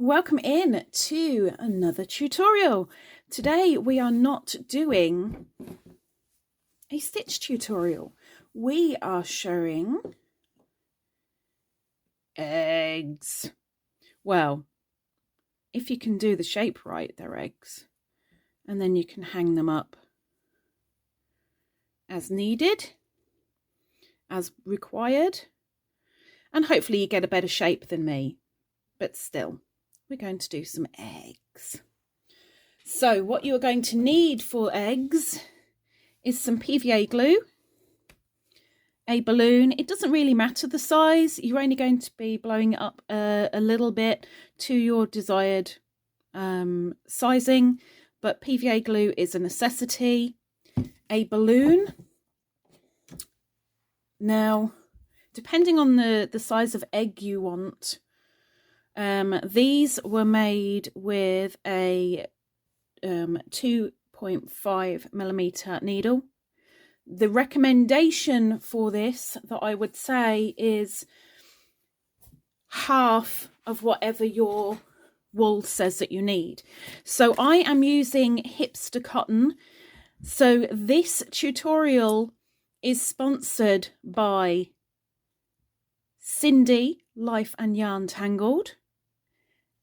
Welcome in to another tutorial. Today we are not doing a stitch tutorial. We are showing eggs. Well, if you can do the shape right, they're eggs. And then you can hang them up as needed, as required. And hopefully you get a better shape than me. But still, we're going to do some eggs. So what you're going to need for eggs is some PVA glue, a balloon. It doesn't really matter the size. You're only going to be blowing it up a little bit to your desired sizing, but PVA glue is a necessity. A balloon. Now, depending on the size of egg you want, these were made with a 2.5mm needle. The recommendation for this that I would say is half of whatever your wool says that you need. So I am using hipster cotton. So this tutorial is sponsored by Cindy, Life and Yarn Tangled,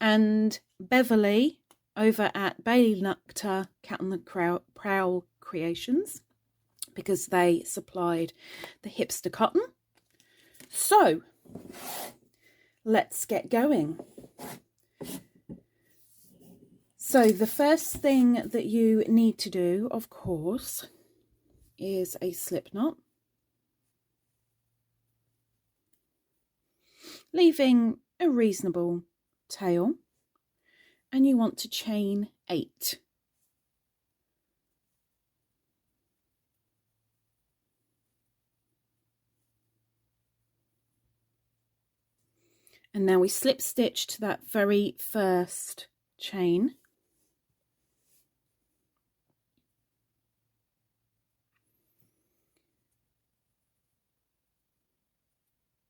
and Beverly over at Bailey Nectar Cat and the Prowl Creations, because they supplied the hipster cotton. So let's get going. So the first thing that you need to do, of course, is a slip knot, leaving a reasonable tail, and you want to chain 8. And now we slip stitch to that very first chain.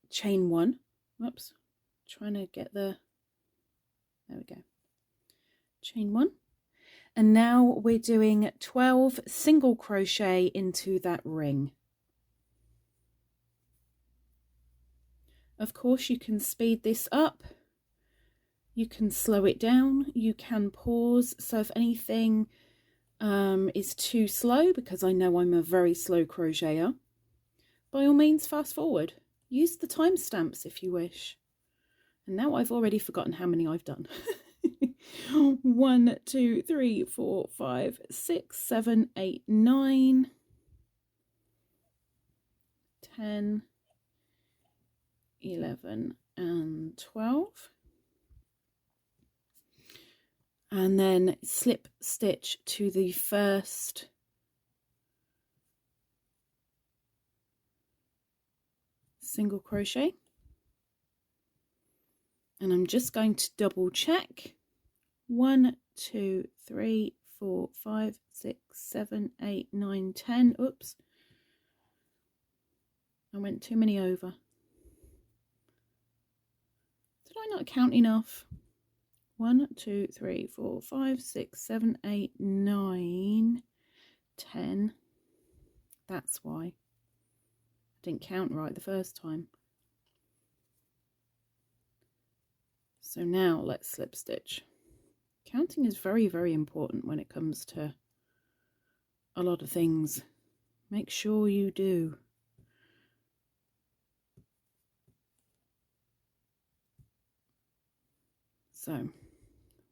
Chain 1. Whoops, trying to get there we go. Chain 1. And now we're doing 12 single crochet into that ring. Of course, you can speed this up, you can slow it down, you can pause. So if anything is too slow, because I know I'm a very slow crocheter, by all means fast forward. Use the timestamps if you wish. And now I've already forgotten how many I've done. 1, 2, 3, 4, 5, 6, 7, 8, 9, 10, 11 and 12. And then slip stitch to the first single crochet. And I'm just going to double check. 1, 2, 3, 4, 5, 6, 7, 8, 9, 10. Oops. I went too many over. Did I not count enough? 1, 2, 3, 4, 5, 6, 7, 8, 9, 10. That's why. I didn't count right the first time. So now let's slip stitch. Counting is very, very important when it comes to a lot of things. Make sure you do. So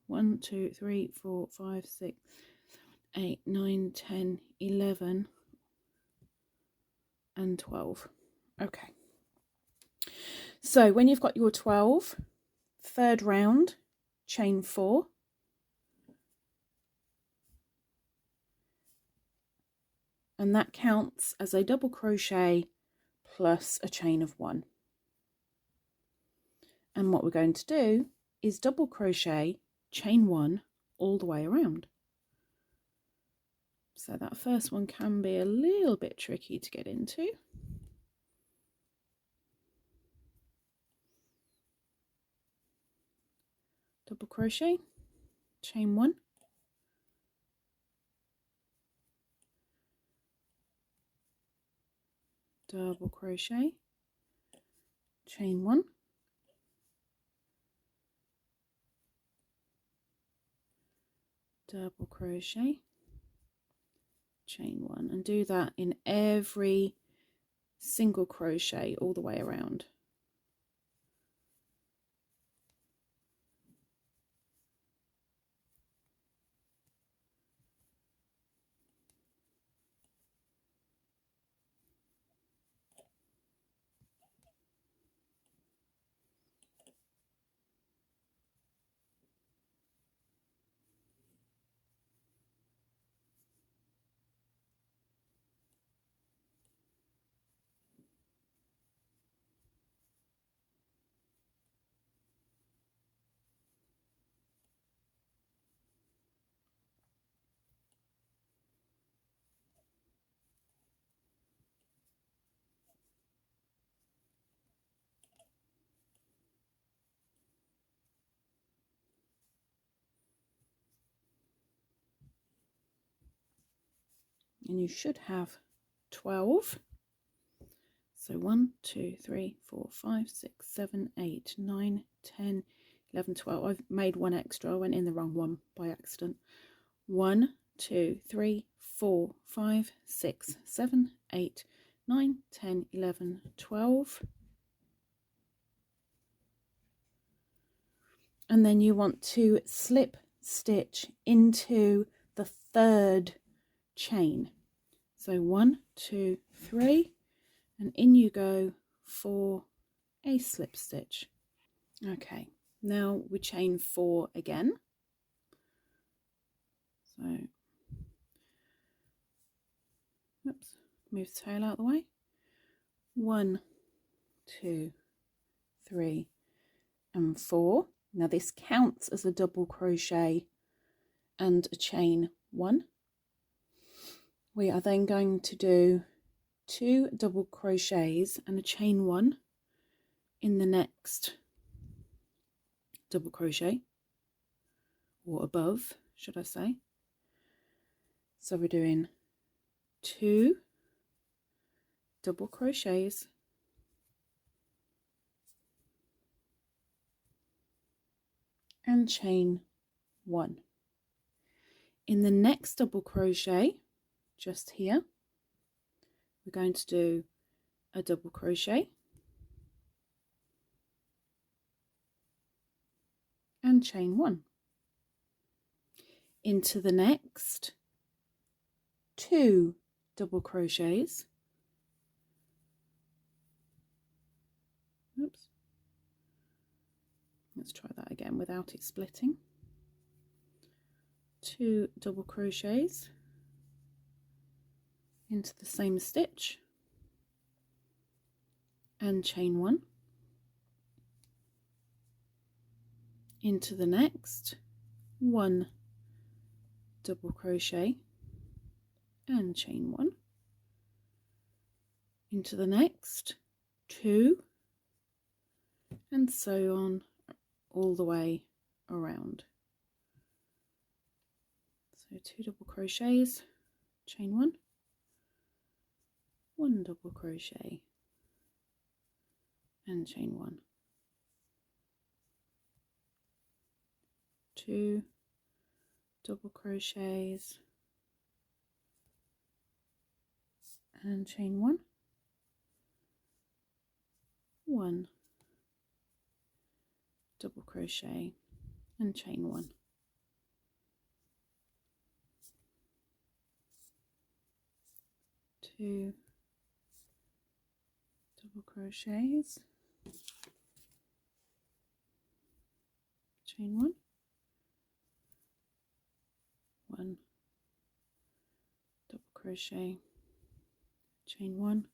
1, 2, 3, 4, 5, 6, 8, 9, 10, 11 and 12. Okay. So when you've got your 12, third round, chain 4. And that counts as a double crochet plus a chain of 1. And what we're going to do is double crochet, chain 1 all the way around. So that first one can be a little bit tricky to get into. double crochet, chain 1, double crochet, chain 1, double crochet, chain 1, and do that in every single crochet all the way around. And you should have 12. So 1, 2, 3, 4, 5, 6, 7, 8, 9, 10, 11, 12. I've made one extra. I went in the wrong one by accident. 1, 2, 3, 4, 5, 6, 7, 8, 9, 10, 11, 12. And then you want to slip stitch into the 3rd chain. So 1, 2, 3, and in you go for a slip stitch. Okay, now we chain 4 again. So, oops, move the tail out of the way. 1, 2, 3, and 4. Now this counts as a double crochet and a chain 1. We are then going to do 2 double crochets and a chain 1 in the next double crochet, or above, should I say. So we're doing 2 double crochets and chain 1. In the next double crochet, just here, we're going to do a double crochet and chain 1. Into the next 2 double crochets. Oops. Let's try that again without it splitting. 2 double crochets into the same stitch and chain 1. Into the next 1 double crochet and chain 1. Into the next 2, and so on all the way around. So 2 double crochets, chain 1, 1 double crochet and chain 1, 2 double crochets and chain 1, 1 double crochet and chain 1, 2 double crochets, chain 1, 1 double crochet, chain 1,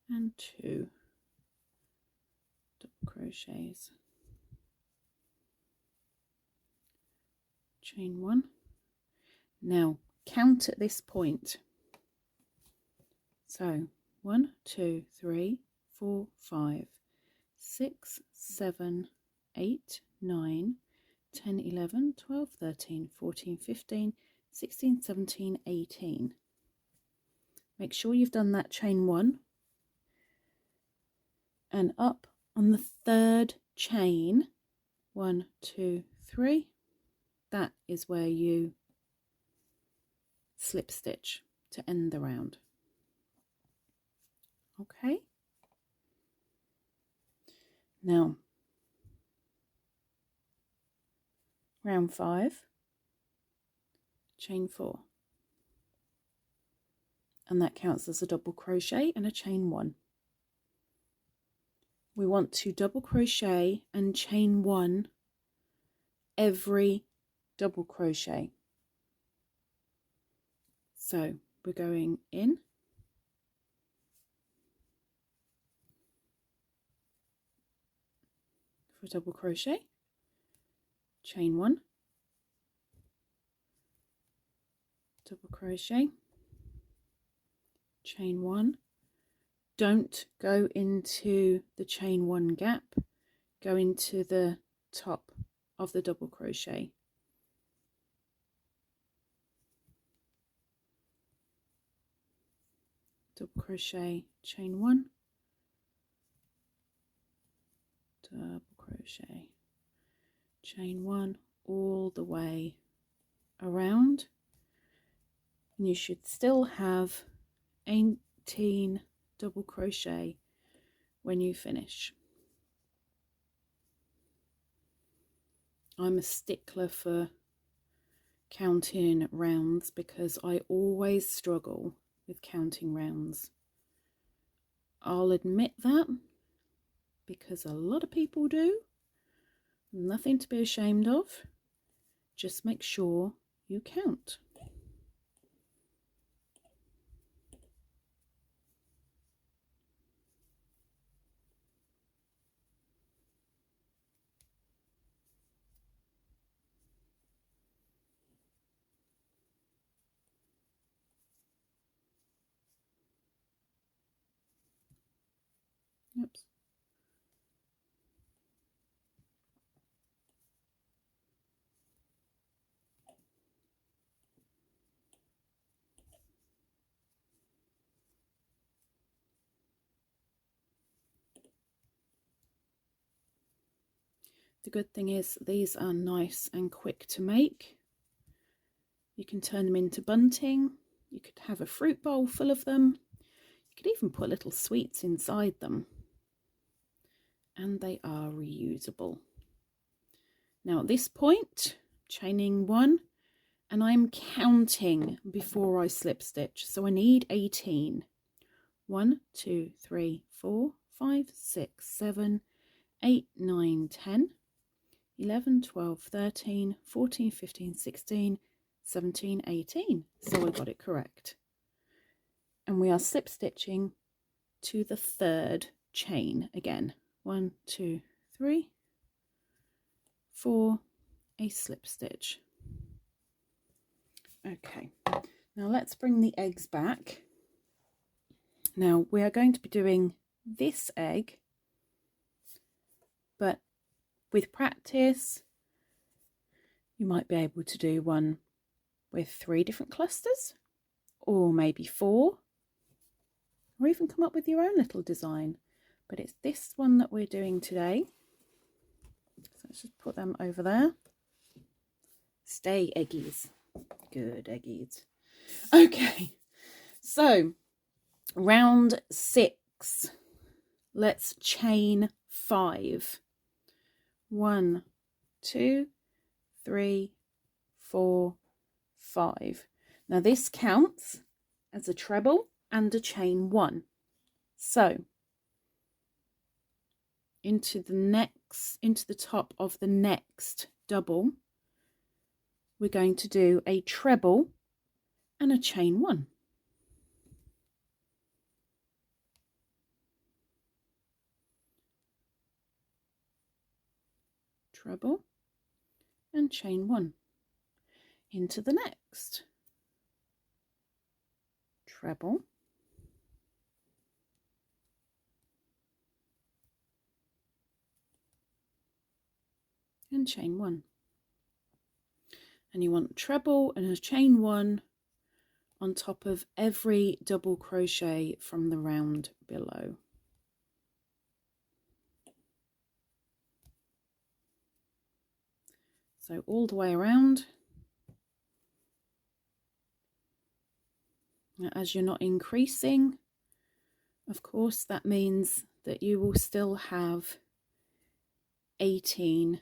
and 2 double crochets, chain 1. Now count at this point. So 1, 2, 3, 4, 5, 6, 7, 8, 9, 10, 11, 12, 13, 14, 15, 16, 17, 18. Make sure you've done that chain 1, and up on the 3rd chain, 1, 2, 3, that is where you slip stitch to end the round. Okay, now round 5, chain 4, and that counts as a double crochet and a chain 1. We want to double crochet and chain 1 every double crochet. So we're going in, for a double crochet, chain 1, double crochet, chain 1. Don't go into the chain 1 gap, go into the top of the double crochet. Double crochet, chain 1, double crochet, chain 1, all the way around, and you should still have 18 double crochet when you finish. I'm a stickler for counting rounds because I always struggle with counting rounds. I'll admit that, because a lot of people do. Nothing to be ashamed of. Just make sure you count. Oops. The good thing is these are nice and quick to make. You can turn them into bunting. You could have a fruit bowl full of them. You could even put little sweets inside them. And they are reusable. Now at this point, chaining 1, and I'm counting before I slip stitch. So I need 18. 1, 2, 3, 4, 5, 6, 7, 8, 9, 10, 11, 12, 13, 14, 15, 16, 17, 18. So I got it correct. And we are slip stitching to the 3rd chain again. 1, 2, 3, 4, a slip stitch. Okay, now let's bring the eggs back. Now we are going to be doing this egg, but with practice you might be able to do one with 3 different clusters, or maybe 4, or even come up with your own little design. But it's this one that we're doing today. So let's just put them over there. Stay eggies. Good eggies. Okay, so round 6. Let's chain 5. 1, 2, 3, 4, 5. Now this counts as a treble and a chain 1. So into the top of the next double, we're going to do a treble and a chain 1. Treble and chain 1. Into the next, treble and chain 1. and you want treble and a chain 1 on top of every double crochet from the round below. So all the way around. Now, as you're not increasing, of course, that means that you will still have 18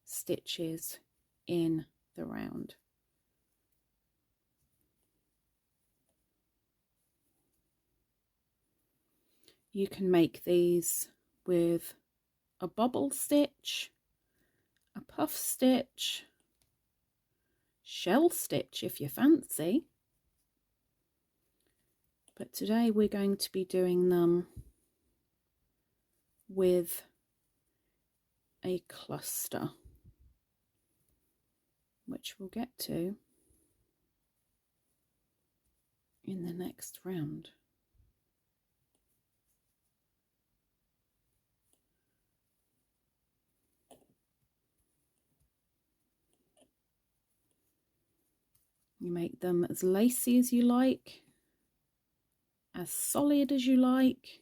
stitches in the round. You can make these with a bobble stitch, a puff stitch, shell stitch if you fancy. But today we're going to be doing them with a cluster, which we'll get to in the next round. You make them as lacy as you like, as solid as you like.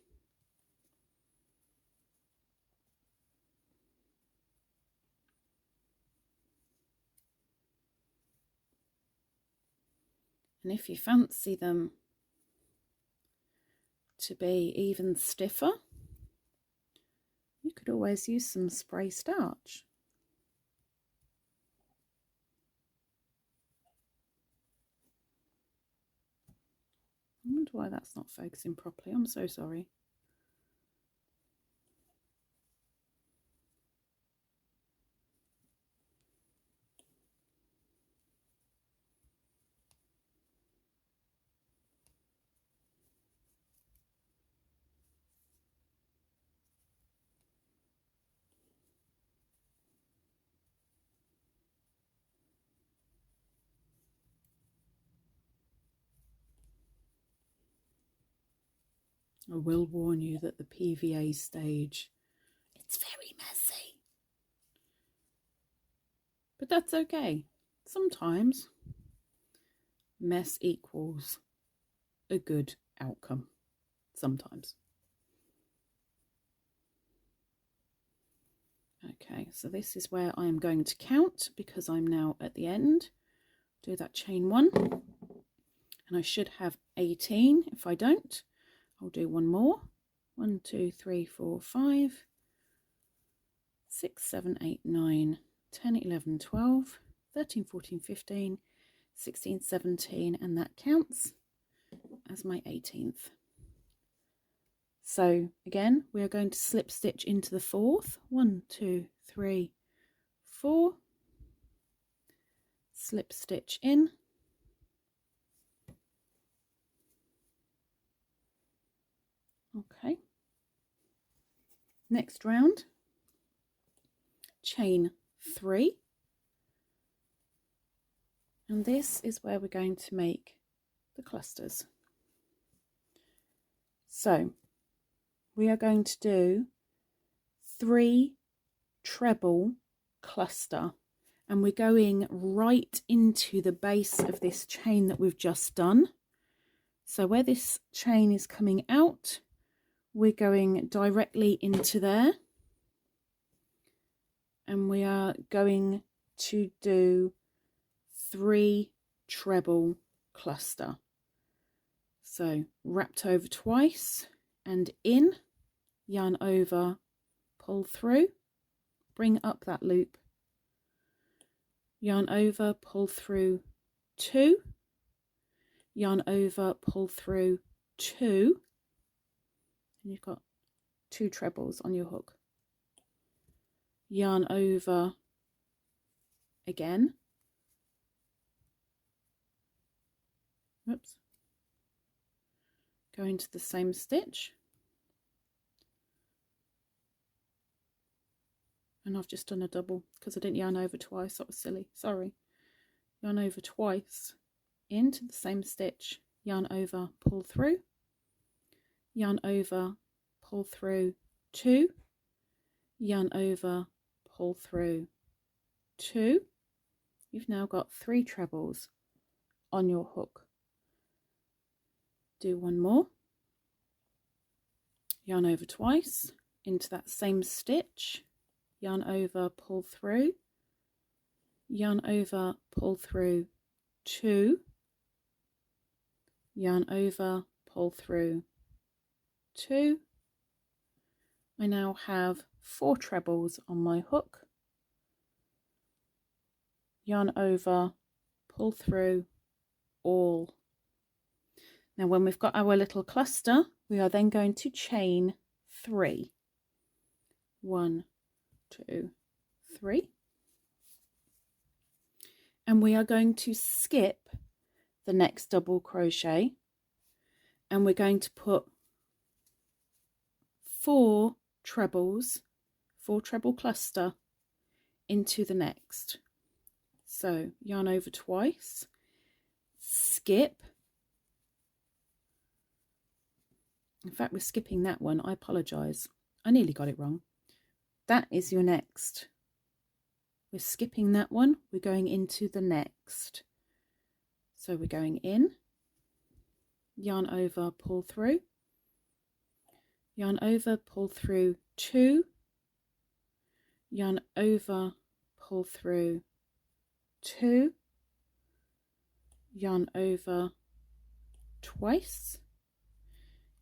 And if you fancy them to be even stiffer, you could always use some spray starch. I wonder why that's not focusing properly. I'm so sorry. I will warn you that the PVA stage, it's very messy. But that's okay. Sometimes mess equals a good outcome. Sometimes. Okay, so this is where I am going to count because I'm now at the end. Do that chain 1. And I should have 18. If I don't, I'll do one more. 1, 2, 3, 4, 5, 6, 7, 8, 9, 10, 11, 12, 13, 14, 15, 16, 17, and that counts as my 18th. So again, we are going to slip stitch into the 4th. 1, 2, 3, 4. Slip stitch in. Okay. Next round, chain 3. And this is where we're going to make the clusters. So we are going to do 3 treble cluster, and we're going right into the base of this chain that we've just done. So where this chain is coming out, we're going directly into there, and we are going to do 3 treble cluster. So wrapped over twice and in, yarn over, pull through, bring up that loop, yarn over, pull through 2, yarn over, pull through 2, and you've got 2 trebles on your hook, yarn over again, whoops, go into the same stitch, and I've just done a double because I didn't yarn over twice. That was silly, sorry. Yarn over twice into the same stitch, yarn over, pull through, yarn over, pull through 2, yarn over, pull through 2, You've now got 3 trebles on your hook. Do one more. Yarn over twice into that same stitch, yarn over, pull through, yarn over, pull through 2, yarn over, pull through 2. I now have 4 trebles on my hook, yarn over, pull through all. Now when we've got our little cluster, we are then going to chain 3. 1, 2, 3. And we are going to skip the next double crochet, and we're going to put 4 trebles, 4 treble cluster into the next. So yarn over twice, skip. In fact, we're skipping that one. I apologise. I nearly got it wrong. That is your next. We're skipping that one. We're going into the next. So we're going in, yarn over, pull through, yarn over, pull through 2, yarn over, pull through 2, yarn over twice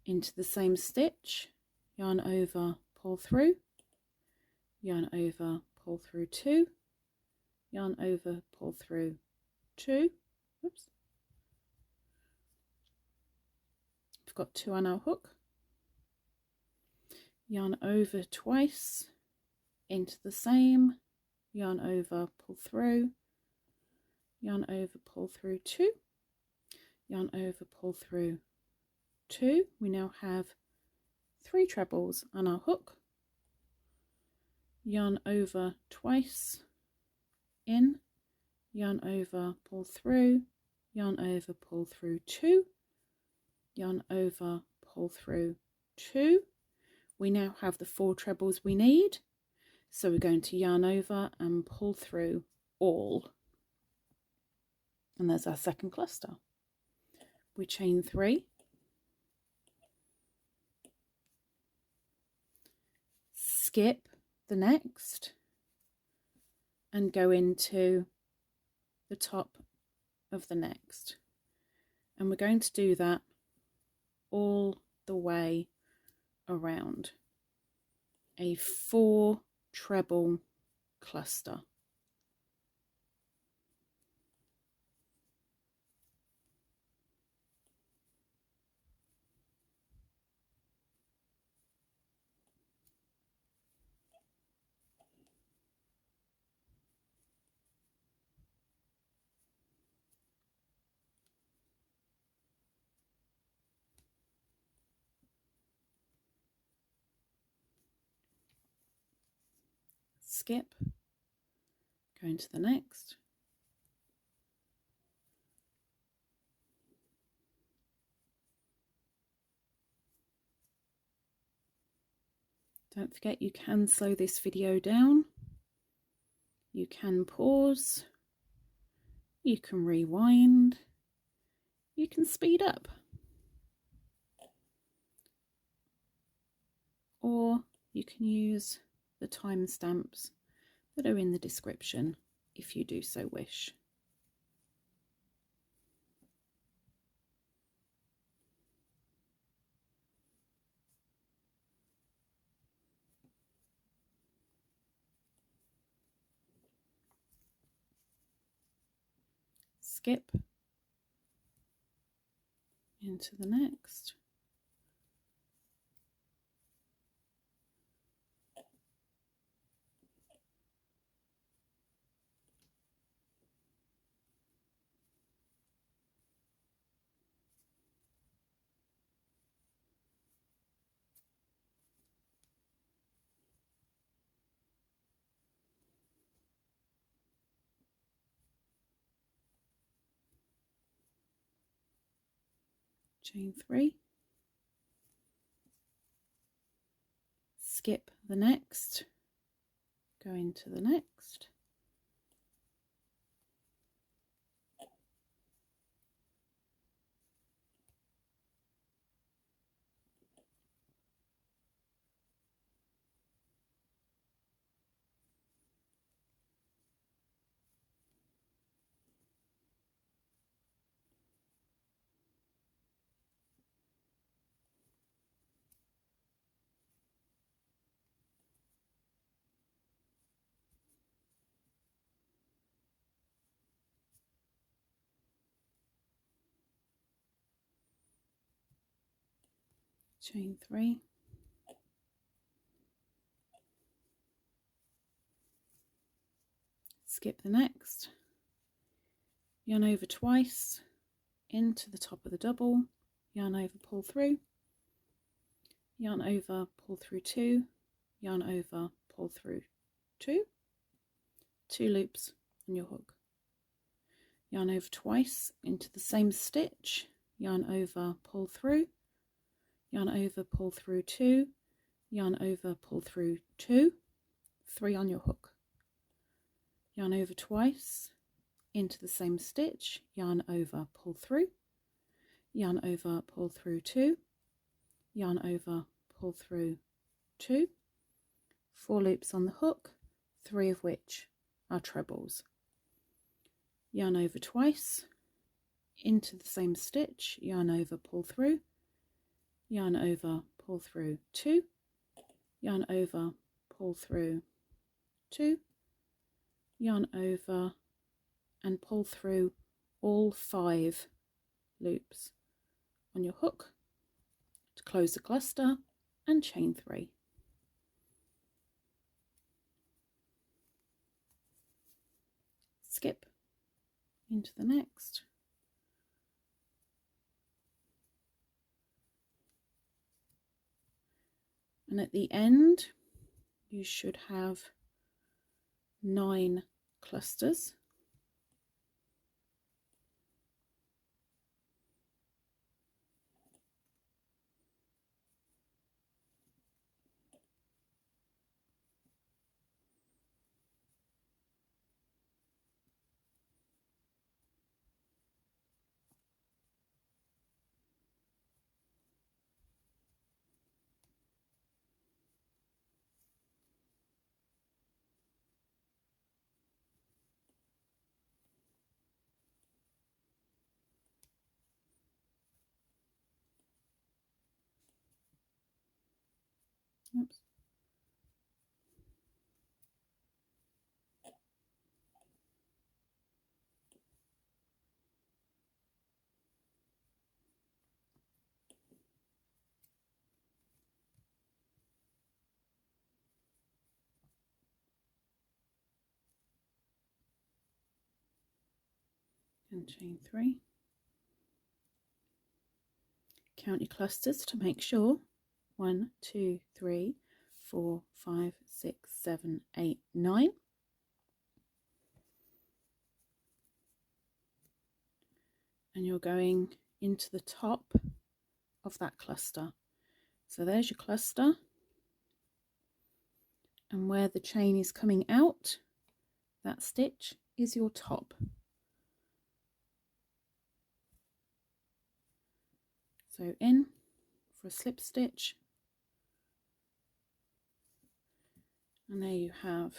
into the same stitch, yarn over, pull through, yarn over, pull through 2, yarn over, pull through 2. Oops. We've got 2 on our hook, yarn over twice into the same, yarn over, pull through, yarn over, pull through 2, yarn over, pull through 2. We now have 3 trebles on our hook, yarn over twice, in, yarn over, pull through, yarn over, pull through 2, yarn over, pull through 2. We now have the 4 trebles we need, so we're going to yarn over and pull through all, and there's our second cluster. We chain 3, skip the next, and go into the top of the next, and we're going to do that all the way around. A 4 treble cluster. Skip, go into the next, don't forget you can slow this video down, you can pause, you can rewind, you can speed up, or you can use the timestamps that are in the description if you do so wish. Skip into the next. Chain 3, skip the next, go into the next, chain 3, skip the next, yarn over twice into the top of the double, yarn over, pull through, yarn over, pull through 2, yarn over, pull through 2, 2 loops on your hook, yarn over twice into the same stitch, yarn over, pull through, yarn over, pull through 2, yarn over, pull through 2, 3 on your hook, yarn over twice into the same stitch, yarn over, pull through, yarn over, pull through 2, yarn over, pull through 2, 4 loops on the hook, 3 of which are trebles, yarn over twice into the same stitch, yarn over, pull through, yarn over, pull through 2, yarn over, pull through 2, yarn over and pull through all 5 loops on your hook to close the cluster and chain 3. Skip into the next, and at the end you should have 9 clusters. Oops. And chain 3. Count your clusters to make sure. 1, 2, 3, 4, 5, 6, 7, 8, 9. And you're going into the top of that cluster. So there's your cluster, and where the chain is coming out, that stitch is your top. So in for a slip stitch, and there you have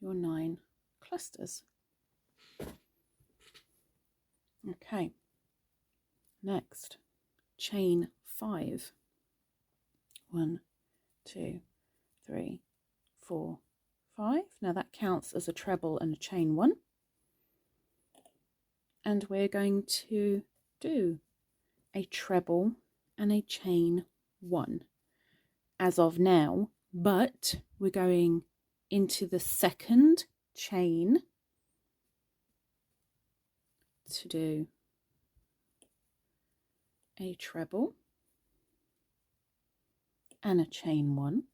your 9 clusters. Okay, next, chain 5. 1, 2, 3, 4, 5. Now that counts as a treble and a chain 1. And we're going to do a treble and a chain 1 as of now, but we're going into the second chain to do a treble and a chain 1.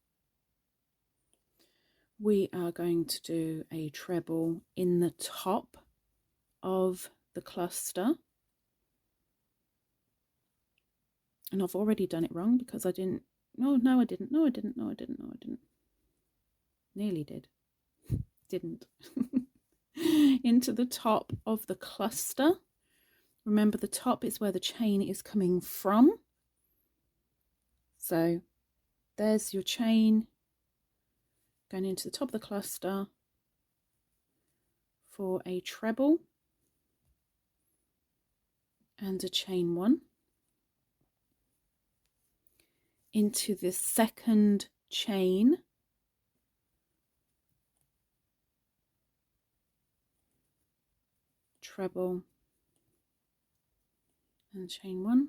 We are going to do a treble in the top of the cluster, and I've already done it wrong because I didn't. No, I didn't. Nearly did. Didn't. Into the top of the cluster. Remember, the top is where the chain is coming from. So there's your chain going into the top of the cluster for a treble and a chain 1. Into the second chain, treble and chain 1,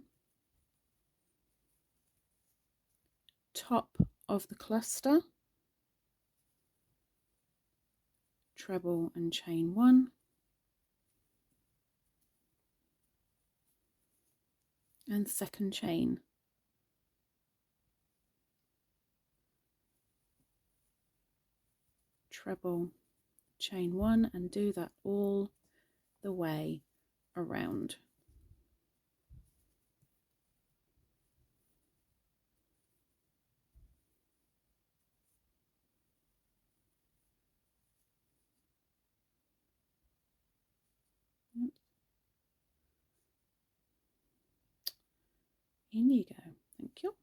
top of the cluster, treble and chain 1, and second chain, treble, chain 1, and do that all the way around. In you go. Thank you.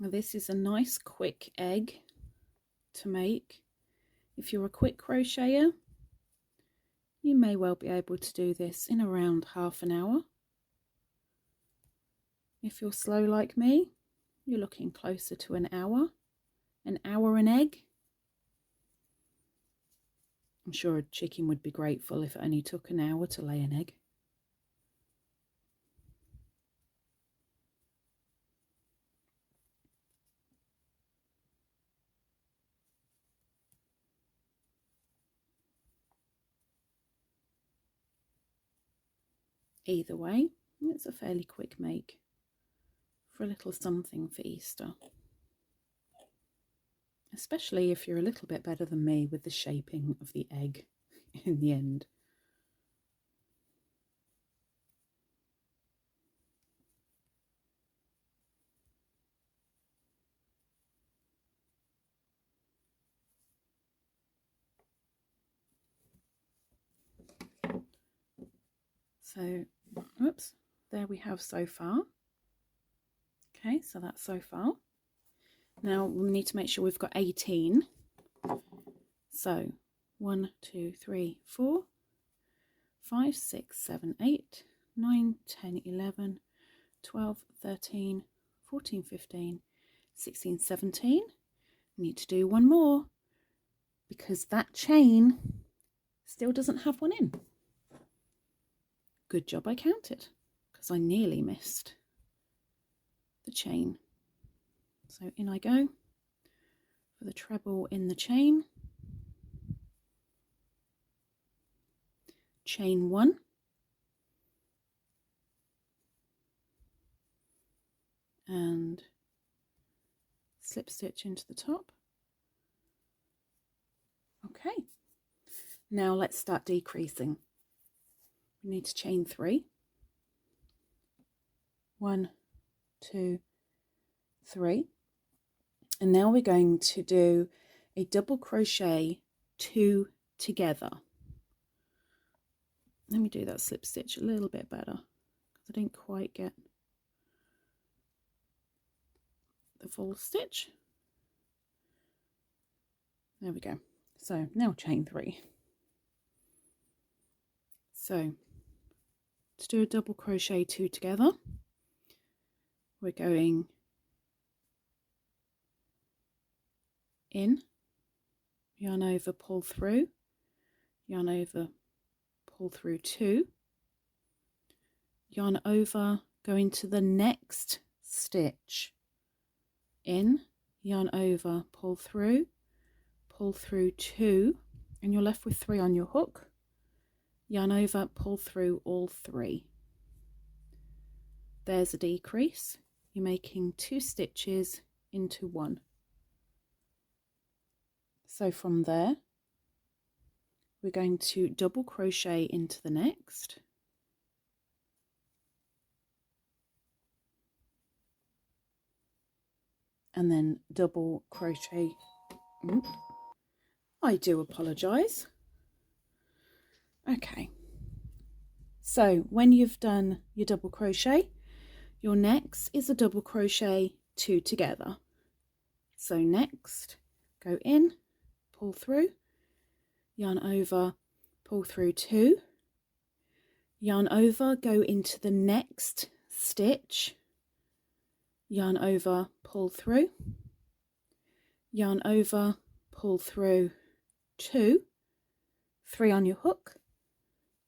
Now this is a nice quick egg to make. If you're a quick crocheter, you may well be able to do this in around half an hour. If you're slow like me, you're looking closer to an hour an egg. I'm sure a chicken would be grateful if it only took an hour to lay an egg. Either way, it's a fairly quick make for a little something for Easter. Especially if you're a little bit better than me with the shaping of the egg in the end. So, oops, there we have so far. Okay, so that's so far. Now we need to make sure we've got 18. So 1, 2, 3, 4, 5, 6, 7, 8, 9, 10, 11, 12, 13, 14, 15, 16, 17. We need to do one more because that chain still doesn't have one in. Good job I counted because I nearly missed the chain. So in I go for the treble in the chain. Chain 1. And slip stitch into the top. Okay, now let's start decreasing. We need to chain 3. 1, 2, 3. And now we're going to do a double crochet 2 together. Let me do that slip stitch a little bit better because I didn't quite get the full stitch. There we go. So now chain 3. So to do a double crochet 2 together, we're going in, yarn over, pull through, yarn over, pull through 2, yarn over, go into the next stitch, in, yarn over, pull through 2, and you're left with 3 on your hook, yarn over, pull through all 3. There's a decrease. You're making 2 stitches into 1. So from there, we're going to double crochet into the next, and then double crochet. I do apologise. Okay, so when you've done your double crochet, your next is a double crochet 2 together. So next, go in, pull through, yarn over, pull through 2, yarn over, go into the next stitch, yarn over, pull through, yarn over, pull through 2, 3 on your hook,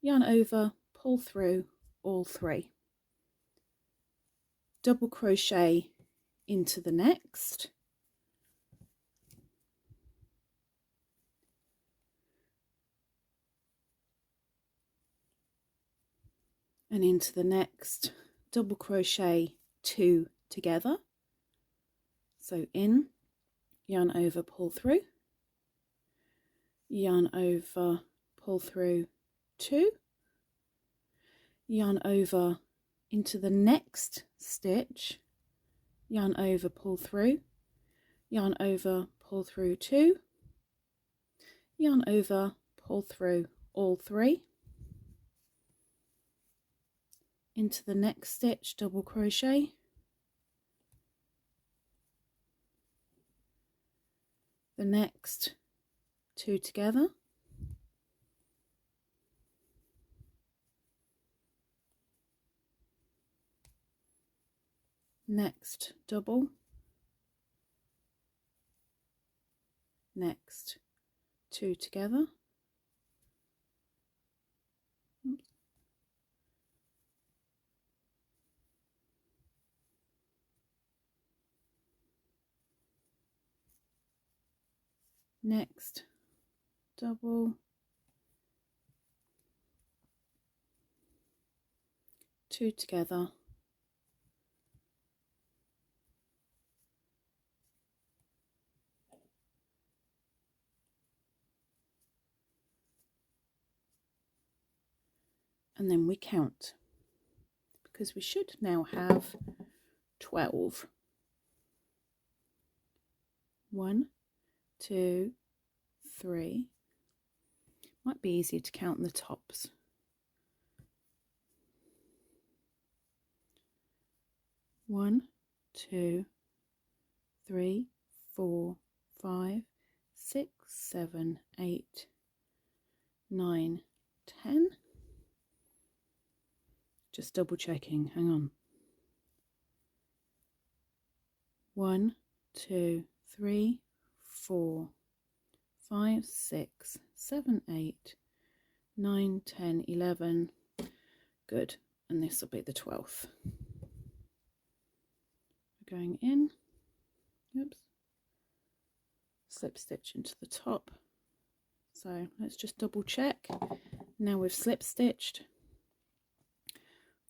yarn over, pull through all 3, double crochet into the next, and into the next, double crochet 2 together. So in, yarn over, pull through, yarn over, pull through 2, yarn over into the next stitch, yarn over, pull through, yarn over, pull through 2, yarn over, pull through all 3, into the next stitch, double crochet, the next 2 together, next double, next 2 together, next double, 2 together, and then we count, because we should now have 12. 1, 2, 3. Might be easier to count the tops. 1, 2, 3, 4, 5, 6, 7, 8, 9, 10. Just double checking, hang on. 1, 2, 3, 4, 5, 6, 7, 8, 9, 10, 11. Good, and this will be the 12th. We're going in, oops, slip stitch into the top. So let's just double check. Now we've slip stitched.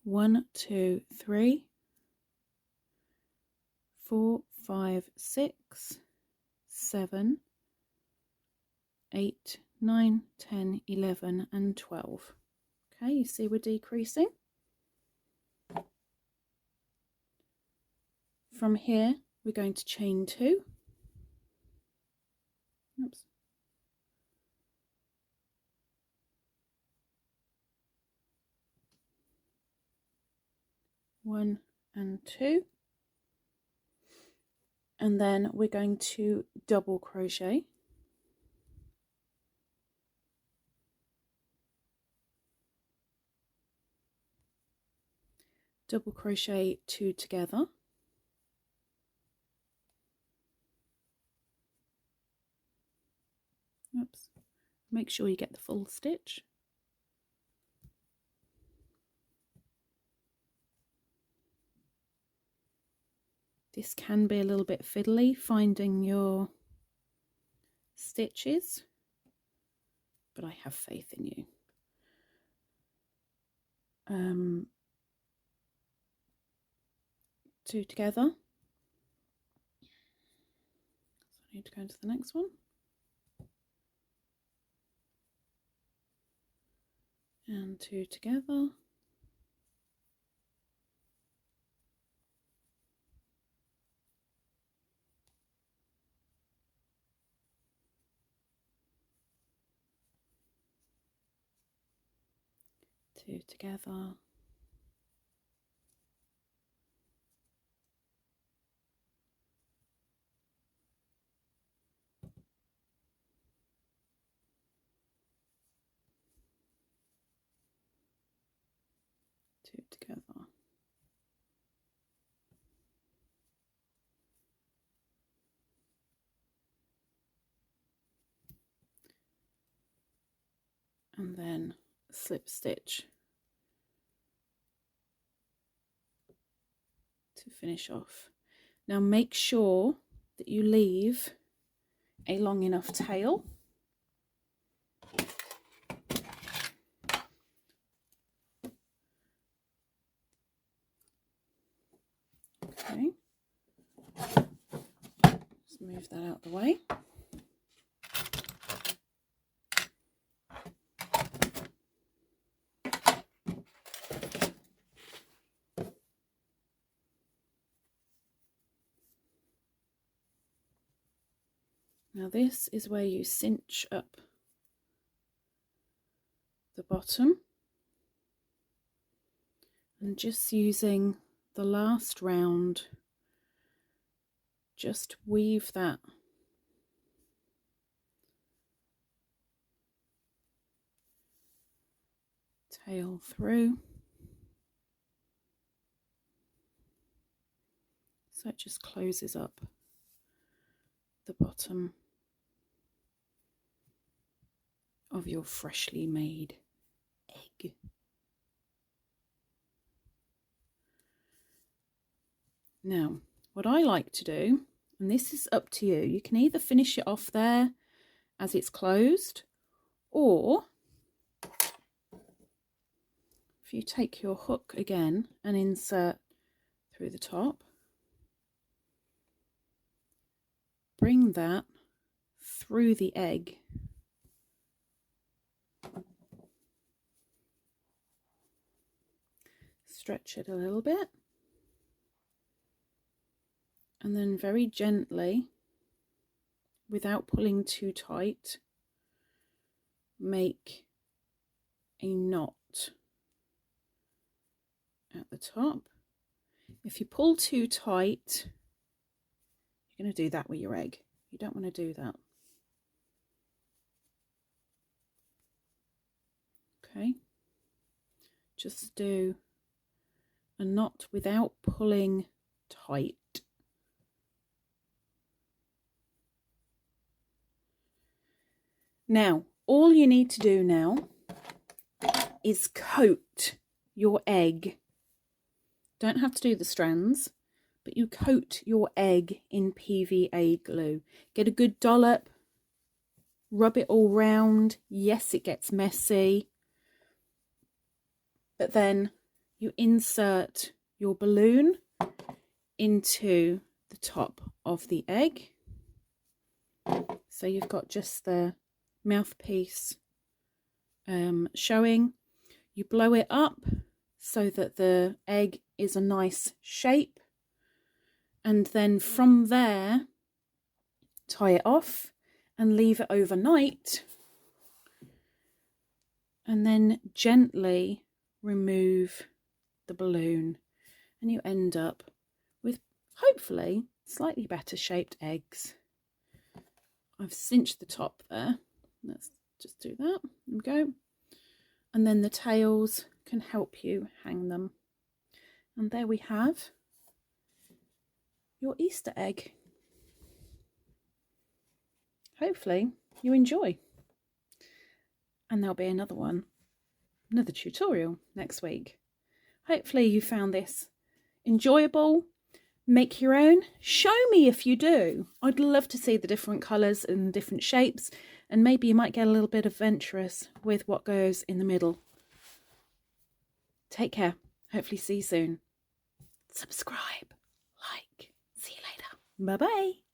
1, 2, 3, 4, 5, 6, 7, 8, 9, 10, 11 and 12. Okay, you see we're decreasing. From here we're going to chain 2. Oops. One and 2, and then we're going to double crochet, double crochet 2 together, oops, make sure you get the full stitch, this can be a little bit fiddly finding your stitches, but I have faith in you. 2 together, so I need to go into the next one, and 2 together. Two together. Two together. And then slip stitch to finish off. Now make sure that you leave a long enough tail. Okay, just move that out of the way. Now this is where you cinch up the bottom, and just using the last round, just weave that tail through, so it just closes up the bottom of your freshly made egg. Now, what I like to do, and this is up to you, you can either finish it off there as it's closed, or if you take your hook again and insert through the top, bring that through the egg. Stretch it a little bit, and then very gently, without pulling too tight, make a knot at the top. If you pull too tight, you're going to do that with your egg. You don't want to do that. Okay, just do a knot without pulling tight. Now, all you need to do now is coat your egg. Don't have to do the strands, but you coat your egg in PVA glue. Get a good dollop, rub it all round. Yes, it gets messy, but then you insert your balloon into the top of the egg. So you've got just the mouthpiece showing. You blow it up so that the egg is a nice shape, and then from there tie it off and leave it overnight, and then gently remove the balloon, and you end up with hopefully slightly better shaped eggs. I've cinched the top there. Let's just do that. There we go. And then the tails can help you hang them. And there we have your Easter egg. Hopefully you enjoy. And there'll be another tutorial next week. Hopefully you found this enjoyable. Make your own. Show me if you do. I'd love to see the different colours and different shapes, and maybe you might get a little bit adventurous with what goes in the middle. Take care. Hopefully see you soon. Subscribe, like. See you later. Bye bye.